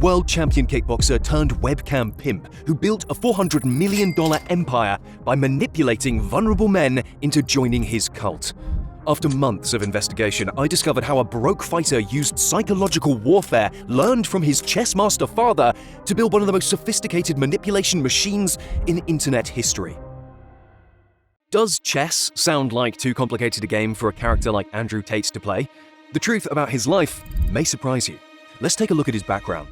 world champion kickboxer turned webcam pimp who built a $400 million empire by manipulating vulnerable men into joining his cult. After months of investigation, I discovered how a broke fighter used psychological warfare learned from his chess master father to build one of the most sophisticated manipulation machines in internet history. Does chess sound like too complicated a game for a character like Andrew Tate to play? The truth about his life may surprise you. Let's take a look at his background.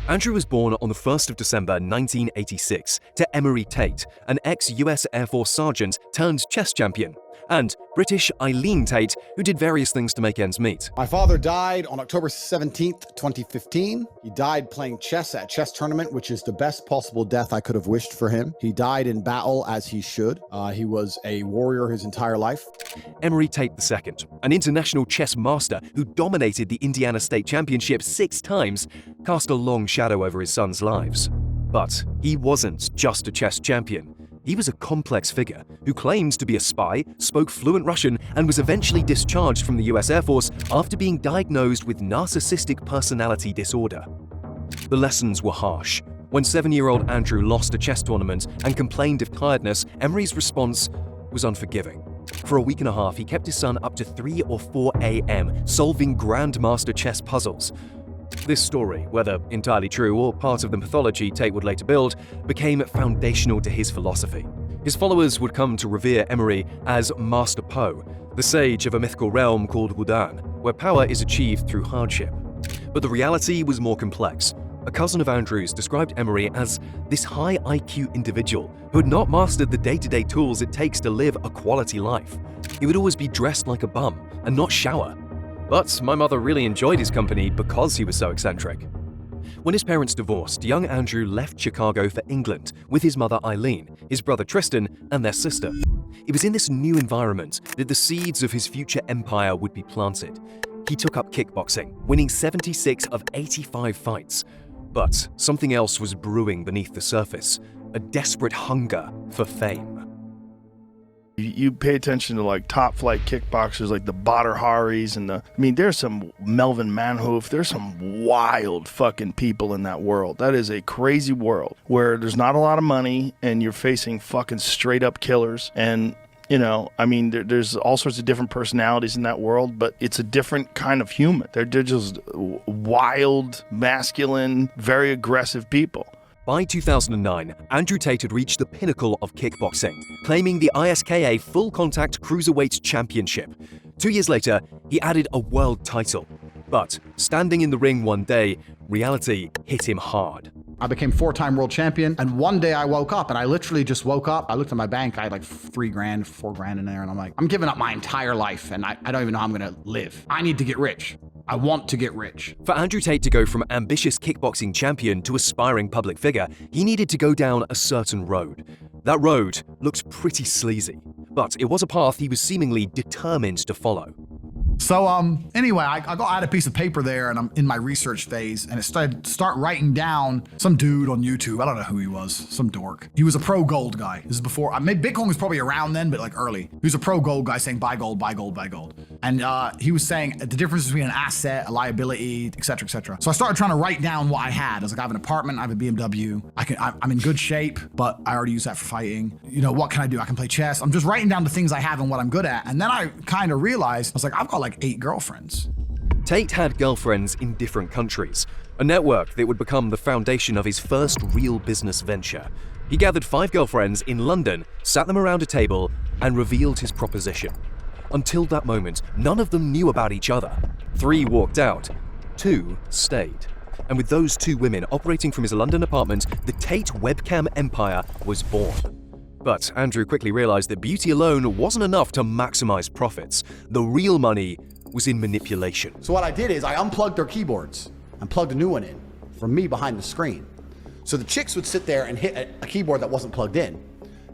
Andrew was born on the 1st of December 1986 to Emery Tate, an ex-US Air Force sergeant turned chess champion, and British Eileen Tate, who did various things to make ends meet. My father died on October 17th, 2015. He died playing chess at a chess tournament, which is the best possible death I could have wished for him. He died in battle, as he should. He was a warrior his entire life. Emery Tate II, an international chess master who dominated the Indiana State Championship 6 times, cast a long shadow over his sons' lives. But he wasn't just a chess champion. He was a complex figure who claimed to be a spy, spoke fluent Russian, and was eventually discharged from the US Air Force after being diagnosed with narcissistic personality disorder. The lessons were harsh. When 7-year-old Andrew lost a chess tournament and complained of tiredness, Emery's response was unforgiving. For a week and a half, he kept his son up to 3 or 4 a.m. solving grandmaster chess puzzles. This story, whether entirely true or part of the mythology Tate would later build, became foundational to his philosophy. His followers would come to revere Emery as Master Po, the sage of a mythical realm called Wudan, where power is achieved through hardship. But the reality was more complex. A cousin of Andrew's described Emery as this high IQ individual who had not mastered the day-to-day tools it takes to live a quality life. He would always be dressed like a bum and not shower. But my mother really enjoyed his company because he was so eccentric. When his parents divorced, young Andrew left Chicago for England with his mother Eileen, his brother Tristan, and their sister. It was in this new environment that the seeds of his future empire would be planted. He took up kickboxing, winning 76 of 85 fights. But something else was brewing beneath the surface, a desperate hunger for fame. You pay attention to like top flight kickboxers like the Badr Haris and there's some Melvin Manhoef, there's some wild fucking people in that world. That is a crazy world where there's not a lot of money and you're facing fucking straight up killers. And there's all sorts of different personalities in that world, but it's a different kind of human. They're just wild, masculine, very aggressive people. By 2009, Andrew Tate had reached the pinnacle of kickboxing, claiming the ISKA Full Contact Cruiserweight Championship. 2 years later, he added a world title. But standing in the ring one day, reality hit him hard. I became 4-time world champion, and one day I woke up, and I literally just woke up. I looked at my bank, I had like $3,000, $4,000 in there, and I'm like, I'm giving up my entire life, and I don't even know how I'm gonna live. I need to get rich. I want to get rich. For Andrew Tate to go from ambitious kickboxing champion to aspiring public figure, he needed to go down a certain road. That road looked pretty sleazy, but it was a path he was seemingly determined to follow. So anyway, I had a piece of paper there and I'm in my research phase and it start writing down some dude on YouTube. I don't know who he was, some dork. He was a pro gold guy. This is before, maybe Bitcoin was probably around then, but like early. He was a pro gold guy saying buy gold, buy gold, buy gold. And he was saying the difference between an asset, a liability, et cetera, et cetera. So I started trying to write down what I had. I was like, I have an apartment, I have a BMW, I'm in good shape, but I already use that for fighting. You know, what can I do? I can play chess. I'm just writing down the things I have and what I'm good at. And then I kind of realized, I was like, I've got like 8 girlfriends. Tate had girlfriends in different countries, a network that would become the foundation of his first real business venture. He gathered 5 girlfriends in London, sat them around a table, and revealed his proposition. Until that moment, none of them knew about each other. 3 walked out, 2 stayed. And with those 2 women operating from his London apartment, the Tate webcam empire was born. But Andrew quickly realized that beauty alone wasn't enough to maximize profits. The real money was in manipulation. So what I did is I unplugged their keyboards and plugged a new one in from me behind the screen. So the chicks would sit there and hit a keyboard that wasn't plugged in.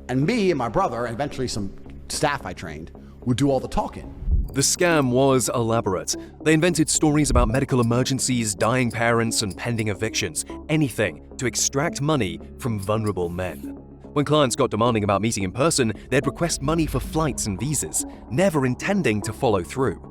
And me and my brother, and eventually some staff I trained, would do all the talking. The scam was elaborate. They invented stories about medical emergencies, dying parents, and pending evictions. Anything to extract money from vulnerable men. When clients got demanding about meeting in person, they'd request money for flights and visas, never intending to follow through.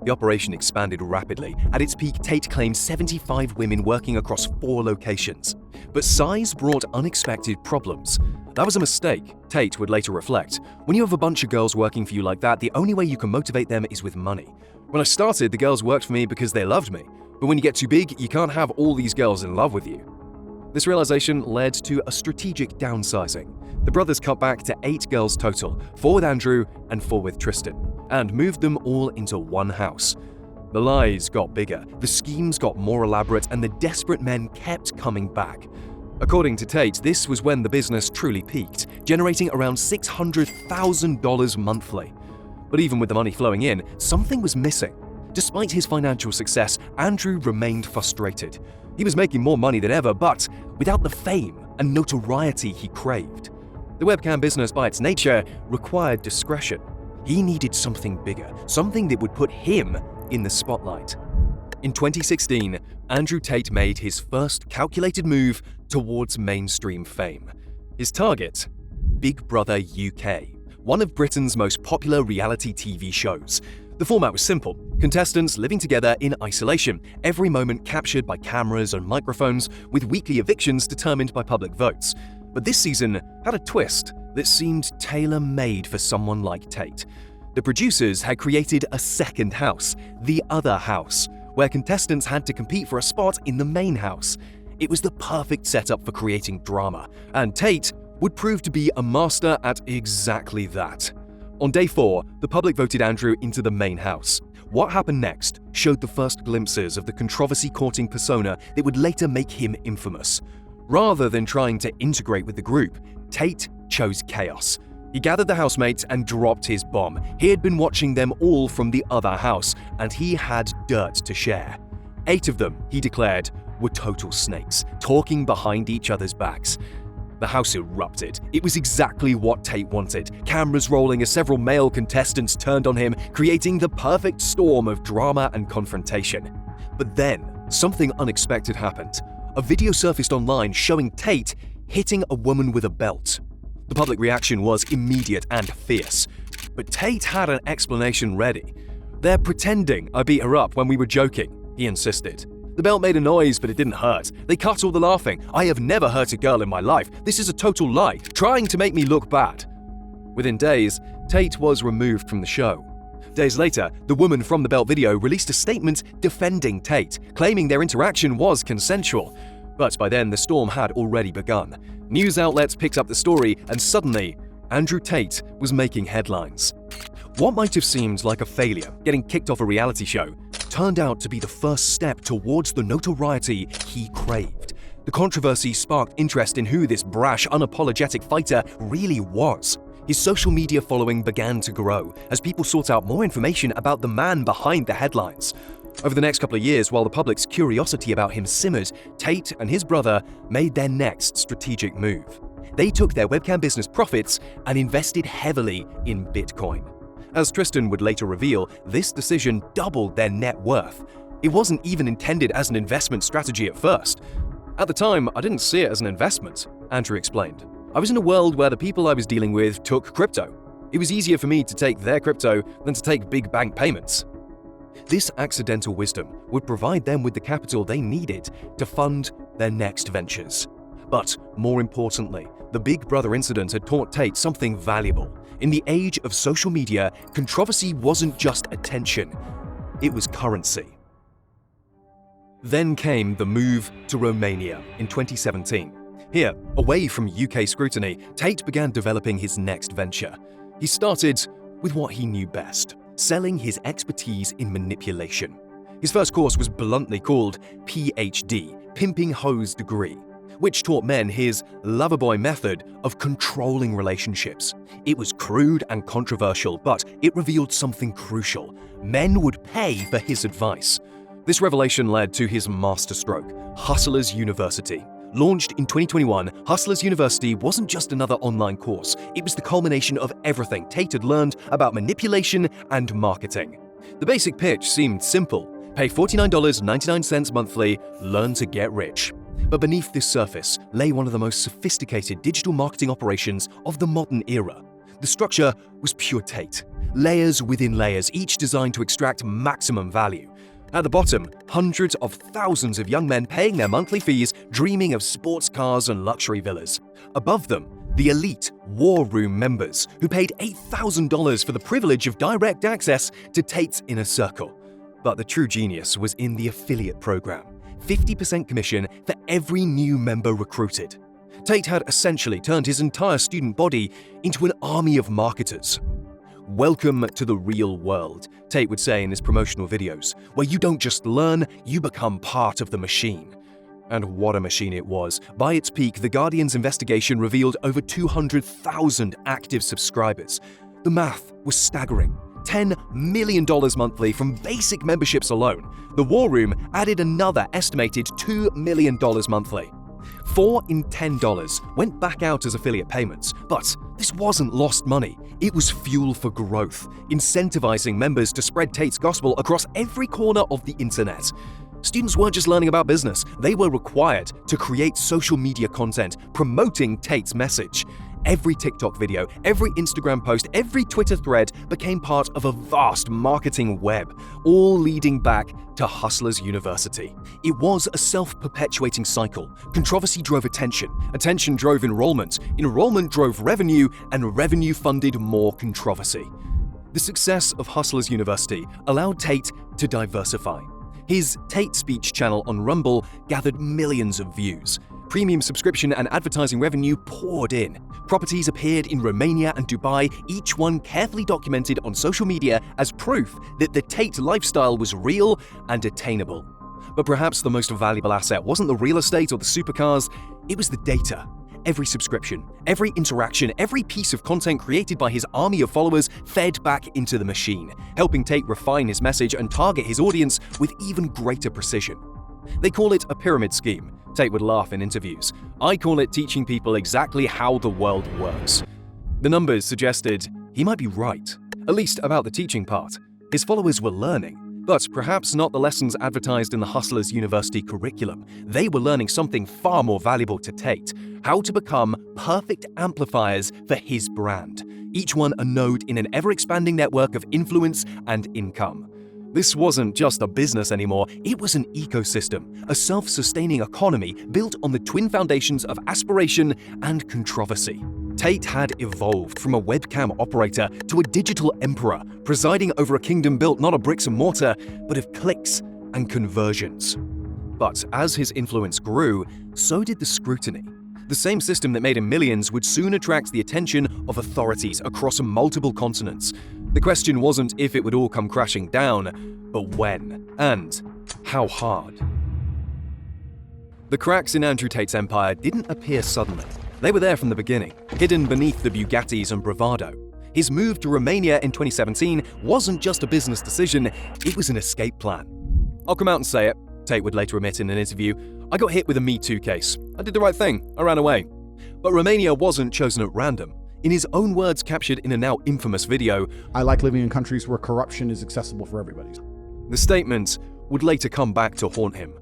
The operation expanded rapidly. At its peak, Tate claimed 75 women working across 4 locations. But size brought unexpected problems. That was a mistake, Tate would later reflect. When you have a bunch of girls working for you like that, the only way you can motivate them is with money. When I started, the girls worked for me because they loved me. But when you get too big, you can't have all these girls in love with you. This realization led to a strategic downsizing. The brothers cut back to 8 girls total, 4 with Andrew and 4 with Tristan, and moved them all into one house. The lies got bigger, the schemes got more elaborate, and the desperate men kept coming back. According to Tate, this was when the business truly peaked, generating around $600,000 monthly. But even with the money flowing in, something was missing. Despite his financial success, Andrew remained frustrated. He was making more money than ever, but without the fame and notoriety he craved. The webcam business, by its nature, required discretion. He needed something bigger, something that would put him in the spotlight. In 2016, Andrew Tate made his first calculated move towards mainstream fame. His target? Big Brother UK, one of Britain's most popular reality TV shows. The format was simple. Contestants living together in isolation, every moment captured by cameras and microphones, with weekly evictions determined by public votes. But this season had a twist that seemed tailor-made for someone like Tate. The producers had created a second house, the other house, where contestants had to compete for a spot in the main house. It was the perfect setup for creating drama, and Tate would prove to be a master at exactly that. On day 4, the public voted Andrew into the main house. What happened next showed the first glimpses of the controversy-courting persona that would later make him infamous. Rather than trying to integrate with the group, Tate chose chaos. He gathered the housemates and dropped his bomb. He had been watching them all from the other house, and he had dirt to share. 8 of them, he declared, were total snakes, talking behind each other's backs. The house erupted. It was exactly what Tate wanted. Cameras rolling as several male contestants turned on him, creating the perfect storm of drama and confrontation. But then, something unexpected happened. A video surfaced online showing Tate hitting a woman with a belt. The public reaction was immediate and fierce. But Tate had an explanation ready. "They're pretending I beat her up when we were joking," he insisted. "The belt made a noise, but it didn't hurt. They cut all the laughing. I have never hurt a girl in my life. This is a total lie, trying to make me look bad." Within days, Tate was removed from the show. Days later, the woman from the belt video released a statement defending Tate, claiming their interaction was consensual. But by then, the storm had already begun. News outlets picked up the story, and suddenly, Andrew Tate was making headlines. What might have seemed like a failure, getting kicked off a reality show, turned out to be the first step towards the notoriety he craved. The controversy sparked interest in who this brash, unapologetic fighter really was. His social media following began to grow as people sought out more information about the man behind the headlines. Over the next couple of years, while the public's curiosity about him simmered, Tate and his brother made their next strategic move. They took their webcam business profits and invested heavily in Bitcoin. As Tristan would later reveal, this decision doubled their net worth. It wasn't even intended as an investment strategy at first. "At the time, I didn't see it as an investment," Andrew explained. "I was in a world where the people I was dealing with took crypto. It was easier for me to take their crypto than to take big bank payments." This accidental wisdom would provide them with the capital they needed to fund their next ventures. But more importantly, the Big Brother incident had taught Tate something valuable. In the age of social media, controversy wasn't just attention, it was currency. Then came the move to Romania in 2017. Here, away from UK scrutiny, Tate began developing his next venture. He started with what he knew best: selling his expertise in manipulation. His first course was bluntly called PhD, Pimping Hoes Degree, which taught men his loverboy method of controlling relationships. It was crude and controversial, but it revealed something crucial. Men would pay for his advice. This revelation led to his masterstroke, Hustlers University. Launched in 2021, Hustlers University wasn't just another online course. It was the culmination of everything Tate had learned about manipulation and marketing. The basic pitch seemed simple. Pay $49.99 monthly, learn to get rich. But beneath this surface lay one of the most sophisticated digital marketing operations of the modern era. The structure was pure Tate. layers within layers, each designed to extract maximum value. At the bottom, hundreds of thousands of young men paying their monthly fees, dreaming of sports cars and luxury villas. Above them, the elite War Room members, who paid $8,000 for the privilege of direct access to Tate's inner circle. But the true genius was in the affiliate program, 50% commission for every new member recruited. Tate had essentially turned his entire student body into an army of marketers. "Welcome to the real world," Tate would say in his promotional videos, "where you don't just learn, you become part of the machine." And what a machine it was. By its peak, The Guardian's investigation revealed over 200,000 active subscribers. The math was staggering. $10 million monthly from basic memberships alone. The War Room added another estimated $2 million monthly. $4 in $10 went back out as affiliate payments, but this wasn't lost money. It was fuel for growth, incentivizing members to spread Tate's gospel across every corner of the internet. Students weren't just learning about business, they were required to create social media content promoting Tate's message. Every TikTok video, every Instagram post, every Twitter thread became part of a vast marketing web, all leading back to Hustlers University. It was a self-perpetuating cycle. Controversy drove attention, attention drove enrollment drove revenue, and revenue funded more controversy. The success of Hustlers University allowed Tate to diversify. His Tate Speech channel on Rumble gathered millions of views. Premium subscription and advertising revenue poured in. Properties appeared in Romania and Dubai, each one carefully documented on social media as proof that the Tate lifestyle was real and attainable. But perhaps the most valuable asset wasn't the real estate or the supercars, it was the data. Every subscription, every interaction, every piece of content created by his army of followers fed back into the machine, helping Tate refine his message and target his audience with even greater precision. They call it a pyramid scheme. Tate would laugh in interviews. "I call it teaching people exactly how the world works." The numbers suggested he might be right, at least about the teaching part. His followers were learning, but perhaps not the lessons advertised in the Hustlers University curriculum. They were learning something far more valuable to Tate: how to become perfect amplifiers for his brand, each one a node in an ever-expanding network of influence and income. This wasn't just a business anymore, it was an ecosystem, a self-sustaining economy built on the twin foundations of aspiration and controversy. Tate had evolved from a webcam operator to a digital emperor, presiding over a kingdom built not of bricks and mortar, but of clicks and conversions. But as his influence grew, so did the scrutiny. The same system that made him millions would soon attract the attention of authorities across multiple continents. The question wasn't if it would all come crashing down, but when and how hard. The cracks in Andrew Tate's empire didn't appear suddenly. They were there from the beginning, hidden beneath the Bugattis and bravado. His move to Romania in 2017 wasn't just a business decision, it was an escape plan. "I'll come out and say it," Tate would later admit in an interview. "I got hit with a Me Too case. I did the right thing. I ran away." But Romania wasn't chosen at random. In his own words captured in a now infamous video, I like living in countries where corruption is accessible for everybody. the statement would later come back to haunt him.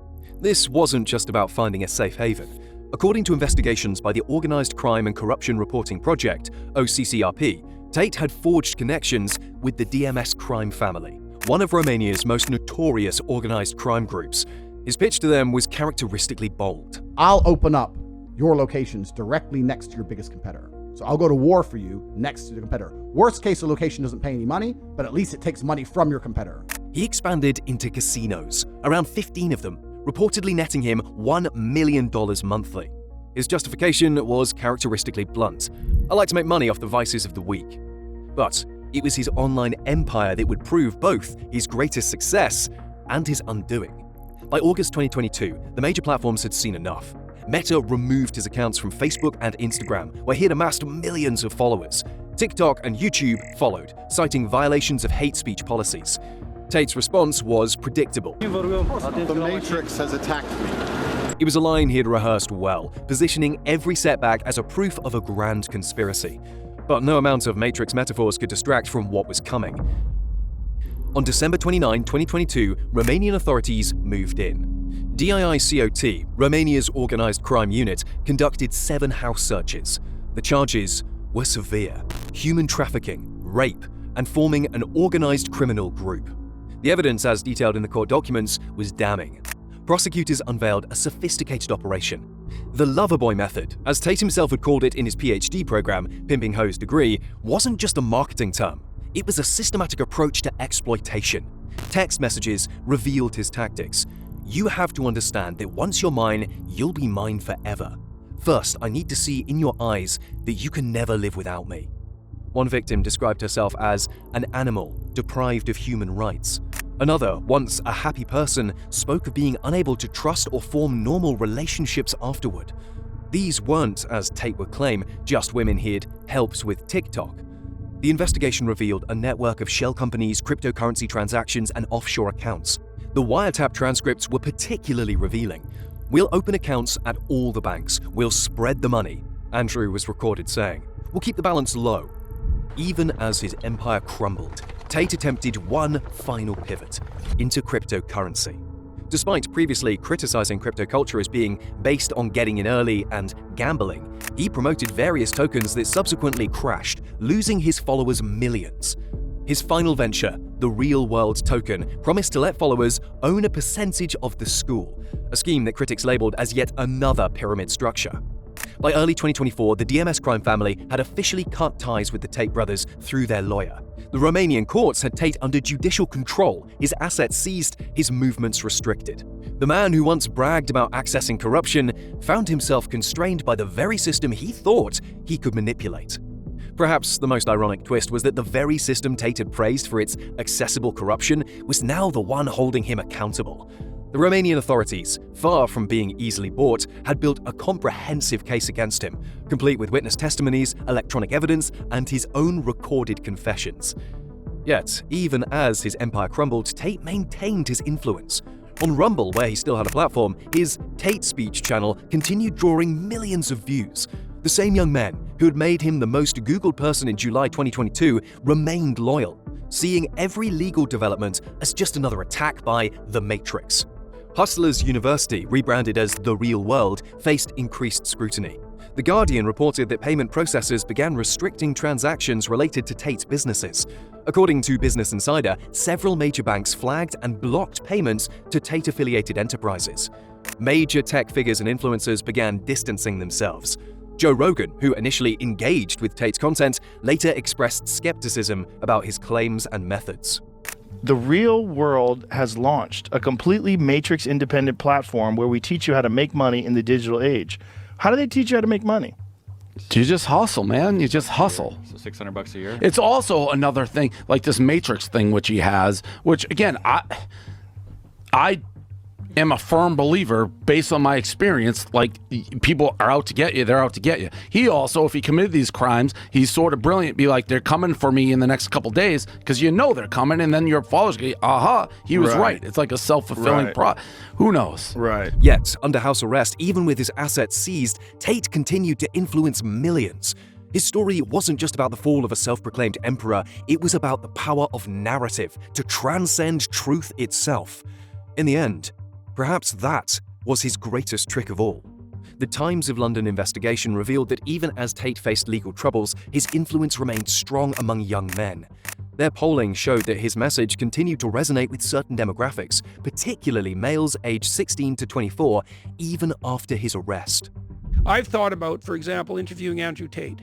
This wasn't just about finding a safe haven. According to investigations by the Organized Crime and Corruption Reporting Project, OCCRP, Tate had forged connections with the DMS crime family, one of Romania's most notorious organized crime groups. His pitch to them was characteristically bold. I'll open up your locations directly next to your biggest competitor. So I'll go to war for you next to the competitor. Worst case, the location doesn't pay any money, but at least it takes money from your competitor. He expanded into casinos, around 15 of them, reportedly netting him $1 million monthly. His justification was characteristically blunt. "I like to make money off the vices of the weak." But it was his online empire that would prove both his greatest success and his undoing. By August 2022, the major platforms had seen enough. Meta removed his accounts from Facebook and Instagram, where he had amassed millions of followers. TikTok and YouTube followed, citing violations of hate speech policies. Tate's response was predictable. The Matrix has attacked me. It was a line he had rehearsed well, positioning every setback as a proof of a grand conspiracy. But no amount of Matrix metaphors could distract from what was coming. On December 29, 2022, Romanian authorities moved in. DIICOT, Romania's organized crime unit, conducted 7 house searches. The charges were severe: human trafficking, rape, and forming an organized criminal group. The evidence, as detailed in the court documents, was damning. Prosecutors unveiled a sophisticated operation. The Loverboy method, as Tate himself had called it in his PhD program, Pimping Ho's Degree, wasn't just a marketing term. It was a systematic approach to exploitation. Text messages revealed his tactics. You have to understand that once you're mine, you'll be mine forever. First, I need to see in your eyes that you can never live without me. One victim described herself as an animal deprived of human rights. Another, once a happy person, spoke of being unable to trust or form normal relationships afterward. These weren't, as Tate would claim, just women he'd helped with TikTok. The investigation revealed a network of shell companies, cryptocurrency transactions, and offshore accounts. The wiretap transcripts were particularly revealing. "We'll open accounts at all the banks. We'll spread the money," Andrew was recorded saying. "We'll keep the balance low." Even as his empire crumbled, Tate attempted one final pivot into cryptocurrency. Despite previously criticizing cryptocurrency as being based on getting in early and gambling, he promoted various tokens that subsequently crashed, losing his followers millions. His final venture, the Real World token, promised to let followers own a percentage of the school, a scheme that critics labeled as yet another pyramid structure. By early 2024, the DMS crime family had officially cut ties with the Tate brothers through their lawyer. The Romanian courts had Tate under judicial control, his assets seized, his movements restricted. The man who once bragged about accessing corruption found himself constrained by the very system he thought he could manipulate. Perhaps the most ironic twist was that the very system Tate had praised for its accessible corruption was now the one holding him accountable. The Romanian authorities, far from being easily bought, had built a comprehensive case against him, complete with witness testimonies, electronic evidence, and his own recorded confessions. Yet, even as his empire crumbled, Tate maintained his influence. On Rumble, where he still had a platform, his Tate Speech channel continued drawing millions of views. The same young men who had made him the most Googled person in July 2022 remained loyal, seeing every legal development as just another attack by The Matrix. Hustlers University, rebranded as The Real World, faced increased scrutiny. The Guardian reported that payment processors began restricting transactions related to Tate's businesses. According to Business Insider, several major banks flagged and blocked payments to Tate-affiliated enterprises. Major tech figures and influencers began distancing themselves. Joe Rogan, who initially engaged with Tate's content, later expressed skepticism about his claims and methods. The Real World has launched a completely Matrix-independent platform where we teach you how to make money in the digital age. How do they teach you how to make money? You just hustle, man. You just hustle. So $600 a year. It's also another thing, like this Matrix thing, which he has, which again, I am a firm believer, based on my experience, like people are out to get you, they're out to get you. He also, if he committed these crimes, he's sort of brilliant, be like, they're coming for me in the next couple days, because you know they're coming, and then your followers go, aha, he was right. It's like a self-fulfilling who knows? Right. Yet, under house arrest, even with his assets seized, Tate continued to influence millions. His story wasn't just about the fall of a self-proclaimed emperor, it was about the power of narrative to transcend truth itself. In the end, perhaps that was his greatest trick of all. The Times of London investigation revealed that even as Tate faced legal troubles, his influence remained strong among young men. Their polling showed that his message continued to resonate with certain demographics, particularly males aged 16 to 24, even after his arrest. I've thought about, for example, interviewing Andrew Tate.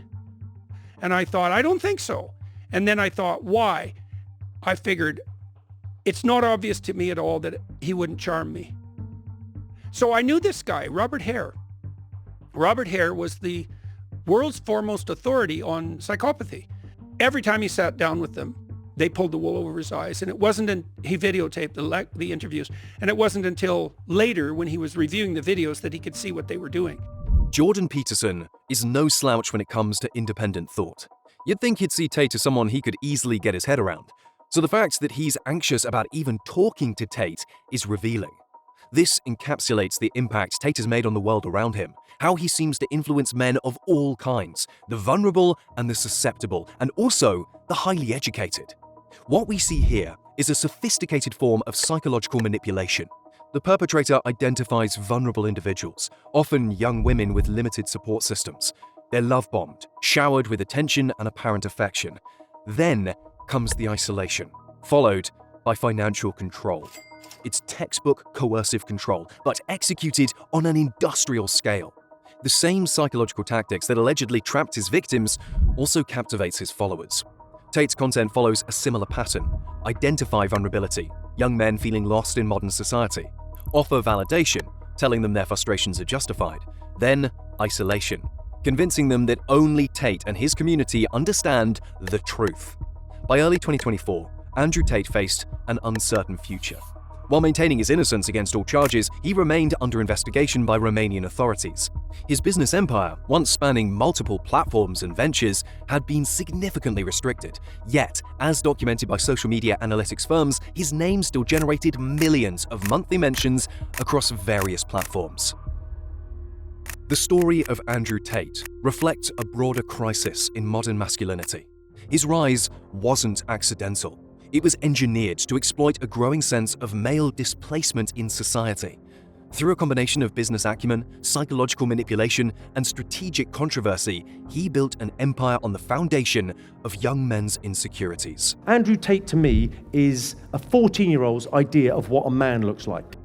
And I thought, I don't think so. And then I thought, why? I figured, it's not obvious to me at all that he wouldn't charm me. So I knew this guy, Robert Hare. Robert Hare was the world's foremost authority on psychopathy. Every time he sat down with them, they pulled the wool over his eyes. And it wasn't, he videotaped the interviews. And it wasn't until later when he was reviewing the videos that he could see what they were doing. Jordan Peterson is no slouch when it comes to independent thought. You'd think he'd see Tate as someone he could easily get his head around. So the fact that he's anxious about even talking to Tate is revealing. This encapsulates the impact Tate has made on the world around him, how he seems to influence men of all kinds, the vulnerable and the susceptible, and also the highly educated. What we see here is a sophisticated form of psychological manipulation. The perpetrator identifies vulnerable individuals, often young women with limited support systems. They're love-bombed, showered with attention and apparent affection. Then, comes the isolation, followed by financial control. It's textbook coercive control, but executed on an industrial scale. The same psychological tactics that allegedly trapped his victims also captivates his followers. Tate's content follows a similar pattern. Identify vulnerability, young men feeling lost in modern society. Offer validation, telling them their frustrations are justified. Then isolation, convincing them that only Tate and his community understand the truth. By early 2024, Andrew Tate faced an uncertain future. While maintaining his innocence against all charges, he remained under investigation by Romanian authorities. His business empire, once spanning multiple platforms and ventures, had been significantly restricted. Yet, as documented by social media analytics firms, his name still generated millions of monthly mentions across various platforms. The story of Andrew Tate reflects a broader crisis in modern masculinity. His rise wasn't accidental. It was engineered to exploit a growing sense of male displacement in society. Through a combination of business acumen, psychological manipulation, and strategic controversy, he built an empire on the foundation of young men's insecurities. Andrew Tate, to me, is a 14-year-old's idea of what a man looks like.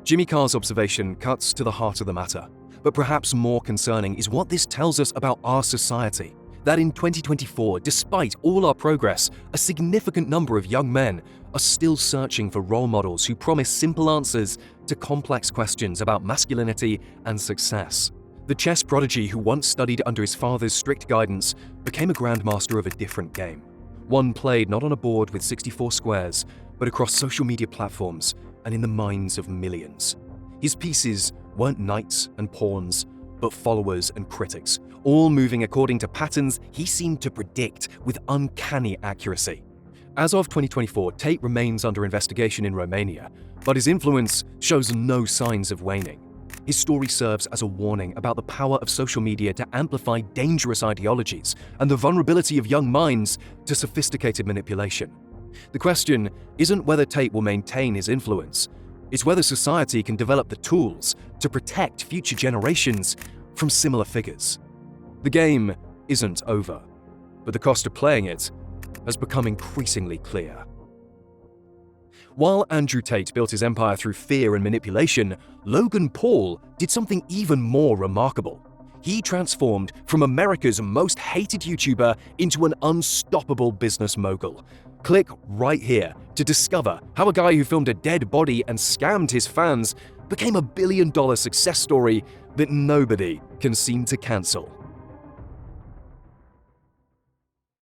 Jimmy Carr's observation cuts to the heart of the matter. But perhaps more concerning is what this tells us about our society. That in 2024, despite all our progress, a significant number of young men are still searching for role models who promise simple answers to complex questions about masculinity and success. The chess prodigy who once studied under his father's strict guidance became a grandmaster of a different game. One played not on a board with 64 squares, but across social media platforms and in the minds of millions. His pieces weren't knights and pawns, but followers and critics, all moving according to patterns he seemed to predict with uncanny accuracy. As of 2024, Tate remains under investigation in Romania, but his influence shows no signs of waning. His story serves as a warning about the power of social media to amplify dangerous ideologies and the vulnerability of young minds to sophisticated manipulation. The question isn't whether Tate will maintain his influence, it's whether society can develop the tools to protect future generations from similar figures. The game isn't over, but the cost of playing it has become increasingly clear. While Andrew Tate built his empire through fear and manipulation, Logan Paul did something even more remarkable. He transformed from America's most hated YouTuber into an unstoppable business mogul. Click right here to discover how a guy who filmed a dead body and scammed his fans became a billion-dollar success story that nobody can seem to cancel.